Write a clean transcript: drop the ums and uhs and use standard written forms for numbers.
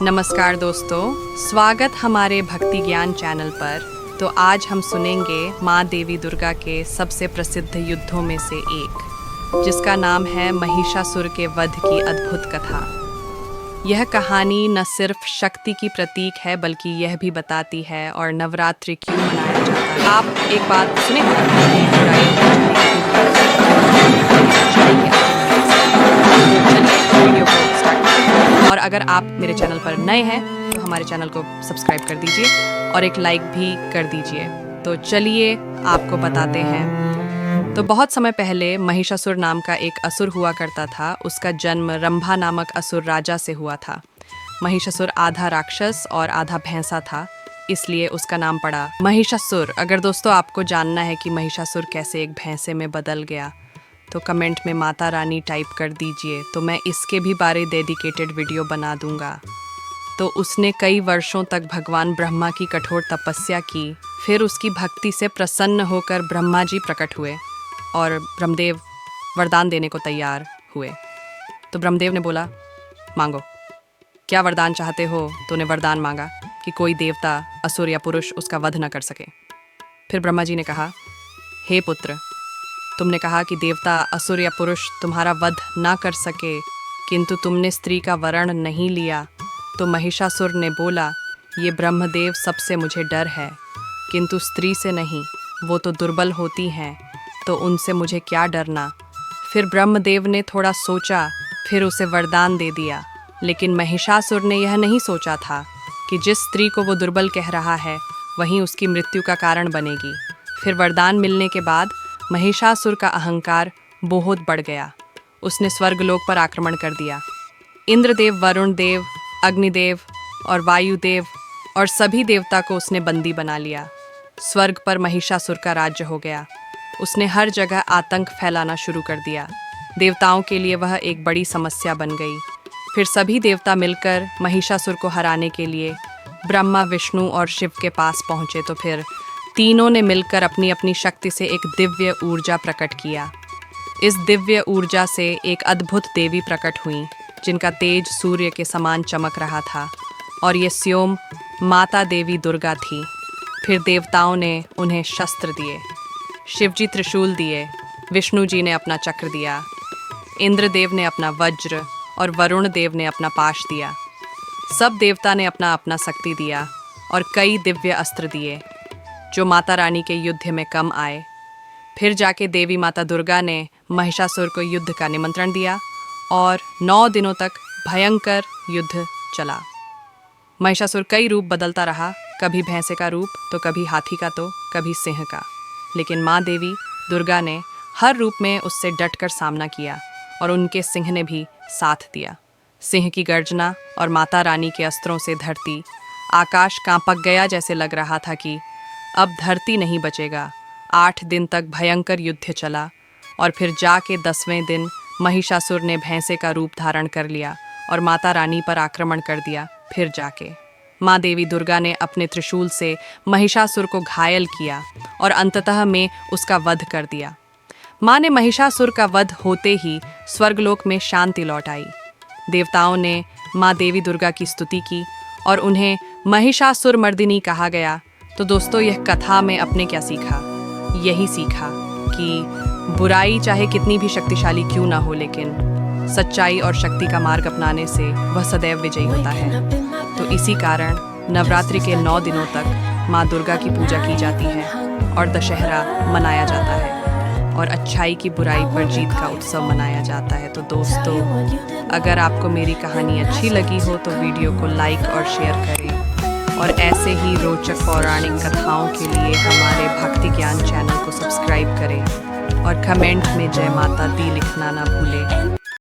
नमस्कार दोस्तों, स्वागत हमारे भक्ति ज्ञान चैनल पर। तो आज हम सुनेंगे माँ देवी दुर्गा के सबसे प्रसिद्ध युद्धों में से एक, जिसका नाम है महिषासुर के वध की अद्भुत कथा। यह कहानी न सिर्फ शक्ति की प्रतीक है बल्कि यह भी बताती है और नवरात्रि क्यों मनाया जाता है। आप एक बात सुने, और अगर आप मेरे चैनल पर नए हैं तो हमारे चैनल को सब्सक्राइब कर दीजिए और एक लाइक भी कर दीजिए। तो चलिए आपको बताते हैं। तो बहुत समय पहले महिषासुर नाम का एक असुर हुआ करता था। उसका जन्म रंभा नामक असुर राजा से हुआ था। महिषासुर आधा राक्षस और आधा भैंसा था, इसलिए उसका नाम पड़ा महिषासुर। अगर दोस्तों आपको जानना है कि महिषासुर कैसे एक भैंसे में बदल गया तो कमेंट में माता रानी टाइप कर दीजिए, तो मैं इसके भी बारे डेडिकेटेड वीडियो बना दूंगा। तो उसने कई वर्षों तक भगवान ब्रह्मा की कठोर तपस्या की। फिर उसकी भक्ति से प्रसन्न होकर ब्रह्मा जी प्रकट हुए और ब्रह्मदेव वरदान देने को तैयार हुए। तो ब्रह्मदेव ने बोला, मांगो, क्या वरदान चाहते हो। तो उन्हें वरदान मांगा कि कोई देवता, असुर या पुरुष उसका वध न कर सके। फिर ब्रह्मा जी ने कहा, हे पुत्र, तुमने कहा कि देवता, असुर या पुरुष तुम्हारा वध ना कर सके, किंतु तुमने स्त्री का वरण नहीं लिया। तो महिषासुर ने बोला, ये ब्रह्मदेव सबसे मुझे डर है, किंतु स्त्री से नहीं, वो तो दुर्बल होती हैं, तो उनसे मुझे क्या डरना। फिर ब्रह्मदेव ने थोड़ा सोचा, फिर उसे वरदान दे दिया। लेकिन महिषासुर ने यह नहीं सोचा था कि जिस स्त्री को वो दुर्बल कह रहा है वहीं उसकी मृत्यु का कारण बनेगी। फिर वरदान मिलने के बाद महिषासुर का अहंकार बहुत बढ़ गया। उसने स्वर्गलोक पर आक्रमण कर दिया। इंद्रदेव, वरुण देव, अग्निदेव और वायुदेव और सभी देवता को उसने बंदी बना लिया। स्वर्ग पर महिषासुर का राज्य हो गया। उसने हर जगह आतंक फैलाना शुरू कर दिया। देवताओं के लिए वह एक बड़ी समस्या बन गई। फिर सभी देवता मिलकर महिषासुर को हराने के लिए ब्रह्मा, विष्णु और शिव के पास पहुँचे। तो फिर तीनों ने मिलकर अपनी अपनी शक्ति से एक दिव्य ऊर्जा प्रकट किया। इस दिव्य ऊर्जा से एक अद्भुत देवी प्रकट हुई, जिनका तेज सूर्य के समान चमक रहा था, और ये स्वयं माता देवी दुर्गा थी। फिर देवताओं ने उन्हें शस्त्र दिए। शिवजी त्रिशूल दिए, विष्णु जी ने अपना चक्र दिया, इंद्रदेव ने अपना वज्र और वरुण देव ने अपना पाश दिया। सब देवता ने अपना अपना शक्ति दिया और कई दिव्य अस्त्र दिए जो माता रानी के युद्ध में कम आए। फिर जाके देवी माता दुर्गा ने महिषासुर को युद्ध का निमंत्रण दिया और 9 दिनों तक भयंकर युद्ध चला। महिषासुर कई रूप बदलता रहा, कभी भैंसे का रूप तो कभी हाथी का तो कभी सिंह का। लेकिन माँ देवी दुर्गा ने हर रूप में उससे डटकर सामना किया और उनके सिंह ने भी साथ दिया। सिंह की गर्जना और माता रानी के अस्त्रों से धरती, आकाश कांपक गया। जैसे लग रहा था कि अब धरती नहीं बचेगा। 8 दिन तक भयंकर युद्ध चला और फिर जाके 10वें दिन महिषासुर ने भैंसे का रूप धारण कर लिया और माता रानी पर आक्रमण कर दिया। फिर जाके माँ देवी दुर्गा ने अपने त्रिशूल से महिषासुर को घायल किया और अंततः में उसका वध कर दिया। माँ ने महिषासुर का वध होते ही स्वर्गलोक में शांति लौट आई। देवताओं ने माँ देवी दुर्गा की स्तुति की और उन्हें महिषासुर मर्दिनी कहा गया। तो दोस्तों, यह कथा में अपने क्या सीखा? यही सीखा कि बुराई चाहे कितनी भी शक्तिशाली क्यों ना हो, लेकिन सच्चाई और शक्ति का मार्ग अपनाने से वह सदैव विजयी होता है। तो इसी कारण नवरात्रि के 9 दिनों तक माँ दुर्गा की पूजा की जाती है और दशहरा मनाया जाता है और अच्छाई की बुराई पर जीत का उत्सव मनाया जाता है। तो दोस्तों, अगर आपको मेरी कहानी अच्छी लगी हो तो वीडियो को लाइक और शेयर करें और ऐसे ही रोचक पौराणिक कथाओं के लिए हमारे भक्ति ज्ञान चैनल को सब्सक्राइब करें और कमेंट में जय माता दी लिखना ना भूलें।